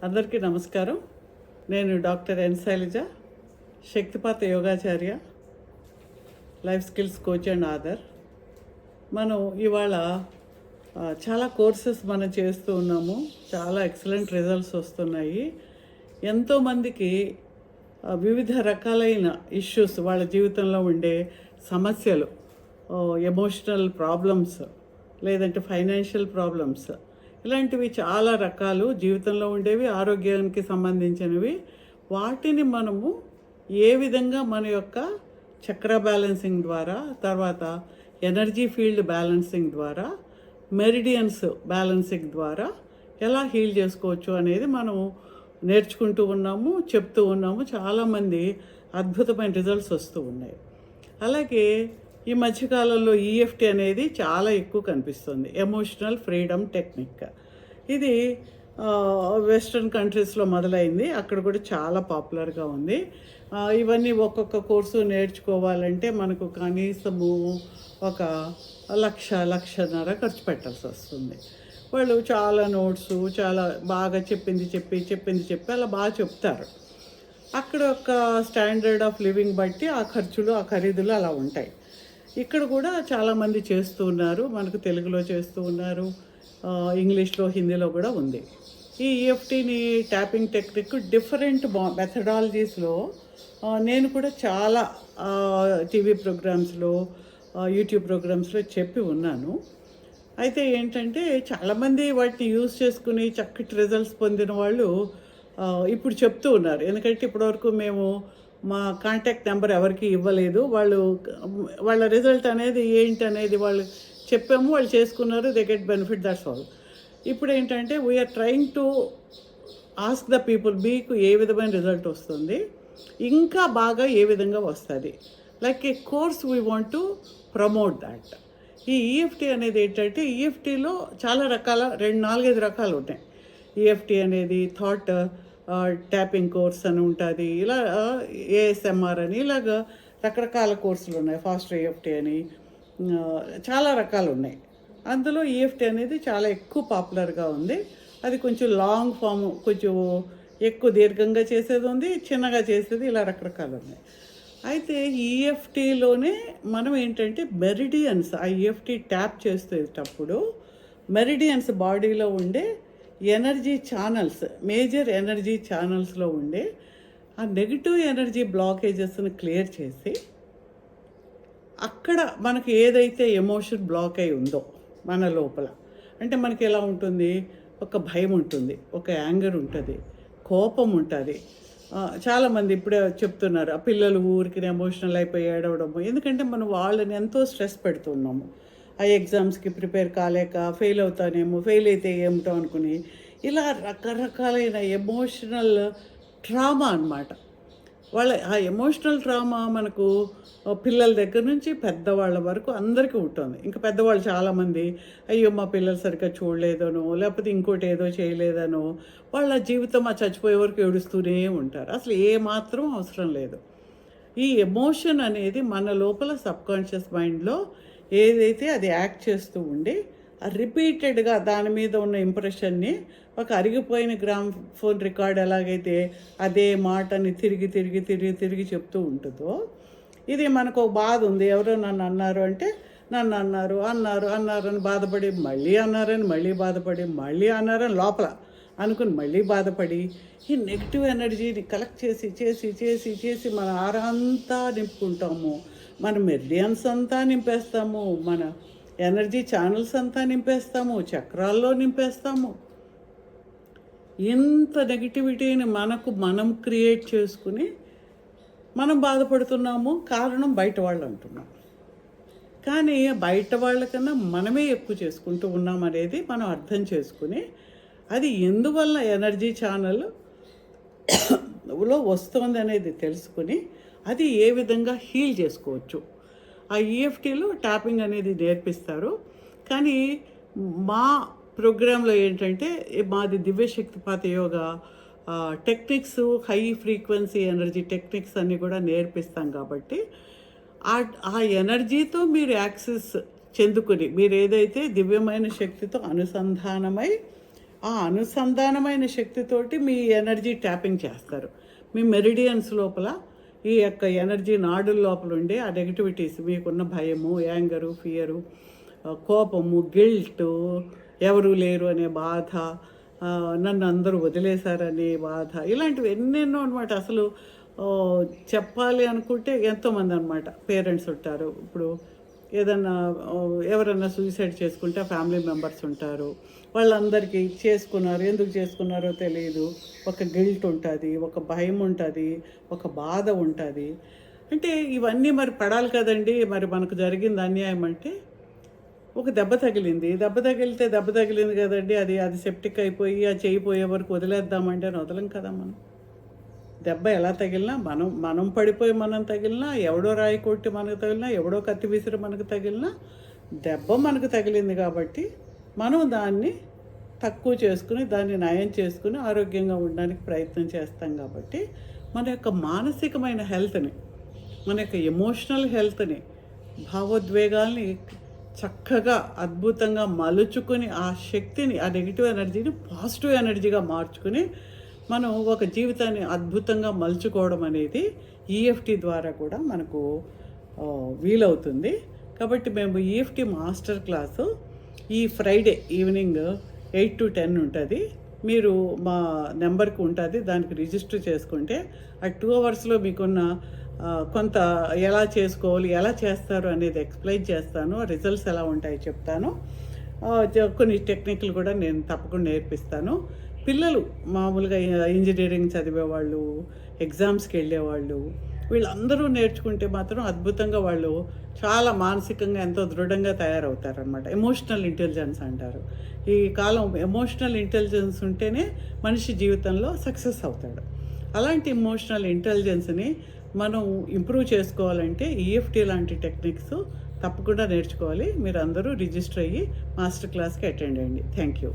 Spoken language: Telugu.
అందరికీ నమస్కారం. నేను డాక్టర్ ఎన్ శైలజ, శక్తిపాత యోగాచార్య, life skills coach and author. మనం ఇవాళ చాలా కోర్సెస్ మనం చేస్తూ ఉన్నాము. చాలా ఎక్సలెంట్ రిజల్ట్స్ వస్తున్నాయి. ఎంతోమందికి వివిధ రకాలైన ఇష్యూస్, వాళ్ళ జీవితంలో ఉండే సమస్యలు, ఎమోషనల్ ప్రాబ్లమ్స్, లేదంటే ఫైనాన్షియల్ ప్రాబ్లమ్స్, ఇలాంటివి చాలా రకాలు జీవితంలో ఉండేవి, ఆరోగ్యానికి సంబంధించినవి. వాటిని మనము ఏ విధంగా మన యొక్క చక్ర బ్యాలెన్సింగ్ ద్వారా, తర్వాత ఎనర్జీ ఫీల్డ్ బ్యాలెన్సింగ్ ద్వారా, మెరిడియన్స్ బ్యాలెన్సింగ్ ద్వారా ఎలా హీల్ చేసుకోవచ్చు అనేది మనం నేర్చుకుంటూ ఉన్నాము, చెప్తూ ఉన్నాము. చాలామంది అద్భుతమైన రిజల్ట్స్ వస్తూ ఉన్నాయి. అలాగే ఈ మధ్యకాలంలో ఈఎఫ్టీ అనేది చాలా ఎక్కువ కనిపిస్తుంది, ఎమోషనల్ ఫ్రీడమ్ టెక్నిక్. ఇది వెస్ట్రన్ కంట్రీస్లో మొదలైంది, అక్కడ కూడా చాలా పాపులర్గా ఉంది. ఇవన్నీ ఒక్కొక్క కోర్సు నేర్చుకోవాలంటే మనకు కనీసము ఒక 1,00,000-1,50,000 ఖర్చు పెట్టాల్సి వస్తుంది. వాళ్ళు చాలా నోట్స్, చాలా బాగా చెప్పింది చెప్పి అలా బాగా చెప్తారు. అక్కడ ఒక స్టాండర్డ్ ఆఫ్ లివింగ్ బట్టి ఆ ఖర్చులు, ఆ ఖరీదులు అలా ఉంటాయి. ఇక్కడ కూడా చాలామంది చేస్తూ ఉన్నారు. మనకు తెలుగులో చేస్తూ ఉన్నారు, ఇంగ్లీష్లో, హిందీలో కూడా ఉంది. ఈ ఈఎఫ్టీని ట్యాపింగ్ టెక్నిక్ డిఫరెంట్ మెథడాలజీస్లో నేను కూడా చాలా టీవీ ప్రోగ్రామ్స్లో, యూట్యూబ్ ప్రోగ్రామ్స్లో చెప్పి ఉన్నాను. అయితే ఏంటంటే చాలామంది వాటిని యూజ్ చేసుకుని చక్కటి రిజల్ట్స్ పొందిన వాళ్ళు ఇప్పుడు చెప్తూ ఉన్నారు. ఎందుకంటే ఇప్పటివరకు మేము మా కాంటాక్ట్ నెంబర్ ఎవరికి ఇవ్వలేదు. వాళ్ళ రిజల్ట్ అనేది ఏంటి అనేది వాళ్ళు చెప్పాము, వాళ్ళు చేసుకున్నారు, they get benefit, that's all. ఇప్పుడు ఏంటంటే we are trying to ask the people, మీకు ఏ విధమైన రిజల్ట్ వస్తుంది, ఇంకా బాగా ఏ విధంగా వస్తుంది, like A course we want to promote that. ఈ ఈఎఫ్టీ అనేది ఏంటంటే, ఈఎఫ్టీలో చాలా రకాల 4-5 రకాలు ఉంటాయి. ఈఎఫ్టీ అనేది థాట్ ట్యాపింగ్ కోర్స్ అని ఉంటుంది, ఇలా ఏఎస్ఎంఆర్ అని, ఇలాగ రకరకాల కోర్సులు ఉన్నాయి. ఫాస్ట్ ఈఎఫ్టీ అని చాలా రకాలు ఉన్నాయి. అందులో ఈఎఫ్టీ అనేది చాలా ఎక్కువ పాపులర్గా ఉంది. అది కొంచెం లాంగ్ ఫామ్, కొంచెం ఎక్కువ దీర్ఘంగా చేసేది ఉంది, చిన్నగా చేసేది, ఇలా రకరకాలు ఉన్నాయి. అయితే ఈఎఫ్టీలోనే మనం ఏంటంటే మెరిడియన్స్, ఆ ఈఎఫ్టీ ట్యాప్ చేసేటప్పుడు మెరిడియన్స్ బాడీలో ఉండే ఎనర్జీ ఛానల్స్, మేజర్ ఎనర్జీ ఛానల్స్లో ఉండే ఆ నెగిటివ్ ఎనర్జీ బ్లాకేజెస్ని క్లియర్ చేసి, అక్కడ మనకి ఏదైతే ఎమోషన్ బ్లాక్ అయి ఉందో మన లోపల, అంటే మనకి ఎలా ఉంటుంది, ఒక భయం ఉంటుంది, ఒక యాంగర్ ఉంటుంది, కోపం ఉంటుంది. చాలామంది ఇప్పుడే చెప్తున్నారు, ఆ పిల్లలు ఊరికి ఎమోషనల్ అయిపోయి ఏడవడము. ఎందుకంటే మనం వాళ్ళని ఎంతో స్ట్రెస్ పెడుతున్నాము. ఆ ఎగ్జామ్స్కి ప్రిపేర్ కాలేక ఫెయిల్ అవుతానేమో, ఫెయిల్ అయితే ఏమిటో అనుకుని, ఇలా రకరకాలైన ఎమోషనల్ ట్రామా అన్నమాట. ఆ ఎమోషనల్ ట్రామా మనకు పిల్లల దగ్గర నుంచి పెద్దవాళ్ళ వరకు అందరికీ ఉంటుంది. ఇంకా పెద్దవాళ్ళు చాలామంది, అయ్యో మా పిల్లలు సరిగ్గా చూడలేదనో, లేకపోతే ఇంకోటి ఏదో చేయలేదనో, వాళ్ళ జీవితం ఆ చచ్చిపోయే వరకు ఏడుస్తూనే ఉంటారు. అసలు ఏమాత్రం అవసరం లేదు. ఈ ఎమోషన్ అనేది మన లోపల సబ్కాన్షియస్ మైండ్లో ఏదైతే అది యాక్ట్ చేస్తూ ఉండి, రిపీటెడ్గా దాని మీద ఉన్న ఇంప్రెషన్ని ఒక అరిగిపోయిన గ్రామ్ఫోన్ రికార్డ్ ఎలాగైతే అదే మాటని తిరిగి చెప్తూ ఉంటుందో, ఇది మనకు ఒక బాధ ఉంది, ఎవరో నన్ను అన్నారు అంటే, నన్ను అన్నారు అని బాధపడి, మళ్ళీ అన్నారని మళ్ళీ బాధపడి, మళ్ళీ అన్నారని లోపల అనుకుని మళ్ళీ బాధపడి, ఈ నెగిటివ్ ఎనర్జీని కలెక్ట్ చేసి మన ఆరా అంతా నింపుకుంటాము, మన మెరిడియన్స్ అంతా నింపేస్తాము, మన ఎనర్జీ ఛానల్స్ అంతా నింపేస్తాము, చక్రాల్లో నింపేస్తాము. ఇంత నెగిటివిటీని మనం క్రియేట్ చేసుకుని మనం బాధపడుతున్నాము. కారణం బయట వాళ్ళు అంటున్నాం, కానీ బయట వాళ్ళకన్నా మనమే ఎక్కువ చేసుకుంటూ ఉన్నాం అనేది మనం అర్థం చేసుకుని, అది ఎందువల్ల ఎనర్జీ ఛానల్లో వస్తుంది అనేది తెలుసుకుని, అది ఏ విధంగా హీల్ చేసుకోవచ్చు. ఆ ఈఎఫ్టీలో ట్యాపింగ్ అనేది నేర్పిస్తారు. కానీ మా ప్రోగ్రాంలో ఏంటంటే, మాది దివ్యశక్తిపాత yoga techniques, high frequency energy techniques అన్నీ కూడా నేర్పిస్తాం. కాబట్టి ఆ ఎనర్జీతో మీరు యాక్సెస్ చెందుకుని, మీరు ఏదైతే దివ్యమైన శక్తితో అనుసంధానమై ఆ అనుసంధానమైన శక్తితోటి మీ ఎనర్జీ ట్యాపింగ్ చేస్తారు. మీ మెరిడియన్స్ లోపల ఈ యొక్క ఎనర్జీ నాడుల లోపల ఉండే ఆ నెగటివిటీస్ మీకున్న భయము, యాంగరు, ఫియరు, కోపము, గిల్టు, ఎవరు లేరు అనే బాధ, నన్ను అందరూ వదిలేశారనే బాధ, ఇలాంటివి ఎన్నెన్నో అనమాట. అసలు చెప్పాలి అనుకుంటే ఎంతోమంది అనమాట. పేరెంట్స్ ఉంటారు, ఇప్పుడు ఏదన్నా ఎవరన్నా సూసైడ్ చేసుకుంటే ఫ్యామిలీ మెంబర్స్ ఉంటారు. వాళ్ళందరికీ చేసుకున్నారు, ఎందుకు చేసుకున్నారో తెలియదు. ఒక గిల్ట్ ఉంటుంది, ఒక భయం ఉంటుంది, ఒక బాధ ఉంటుంది. అంటే ఇవన్నీ మరి పడాలి కదండి. మరి మనకు జరిగింది అన్యాయం అంటే ఒక దెబ్బ తగిలింది. దెబ్బ తగిలింది కదండి, అది సెప్టిక్ అయిపోయి ఆ చేయిపోయే వరకు వదిలేద్దామంటే వదలం కదా మనం. దెబ్బ ఎలా తగిలినా మనం పడిపోయి మనం తగిలినా, ఎవడో రాయి కొట్టి మనకు తగిలినా, ఎవడో కత్తి విసిరి మనకు తగిలినా, దెబ్బ మనకు తగిలింది కాబట్టి మనం దాన్ని తక్కువ చేసుకుని, దాన్ని నయం చేసుకుని ఆరోగ్యంగా ఉండడానికి ప్రయత్నం చేస్తాం. కాబట్టి మన యొక్క మానసికమైన హెల్త్ని, మన యొక్క ఎమోషనల్ హెల్త్ని, భావోద్వేగాల్ని చక్కగా అద్భుతంగా మలుచుకొని ఆ శక్తిని, ఆ నెగిటివ్ ఎనర్జీని పాజిటివ్ ఎనర్జీగా మార్చుకుని మనం ఒక జీవితాన్ని అద్భుతంగా మలుచుకోవడం అనేది ఈఎఫ్టీ ద్వారా కూడా మనకు వీలవుతుంది. కాబట్టి మేము ఈఎఫ్టీ మాస్టర్ క్లాసు ఈ ఫ్రైడే ఈవినింగ్ 8 to 10 ఉంటుంది. మీరు మా నెంబర్కి ఉంటుంది, దానికి రిజిస్టర్ చేసుకుంటే ఆ 2 అవర్స్లో మీకున్న కొంత ఎలా చేసుకోవాలి, ఎలా చేస్తారు అనేది ఎక్స్ప్లెయిన్ చేస్తాను. రిజల్ట్స్ ఎలా ఉంటాయో చెప్తాను. కొన్ని టెక్నిక్లు కూడా నేను తప్పకుండా నేర్పిస్తాను. పిల్లలు మామూలుగా ఇంజనీరింగ్ చదివేవాళ్ళు, ఎగ్జామ్స్కి వెళ్ళేవాళ్ళు, వీళ్ళందరూ నేర్చుకుంటే మాత్రం అద్భుతంగా వాళ్ళు చాలా మానసికంగా ఎంతో దృఢంగా తయారవుతారనమాట. ఎమోషనల్ ఇంటెలిజెన్స్ అంటారు. ఈ కాలం ఎమోషనల్ ఇంటెలిజెన్స్ ఉంటేనే మనిషి జీవితంలో సక్సెస్ అవుతాడు. అలాంటి ఎమోషనల్ ఇంటెలిజెన్స్ని మనం ఇంప్రూవ్ చేసుకోవాలంటే ఈఎఫ్టీ లాంటి టెక్నిక్స్ తప్పకుండా నేర్చుకోవాలి. మీరు అందరూ రిజిస్టర్ అయ్యి మాస్టర్ క్లాస్కి అటెండ్ అయ్యండి. Thank you.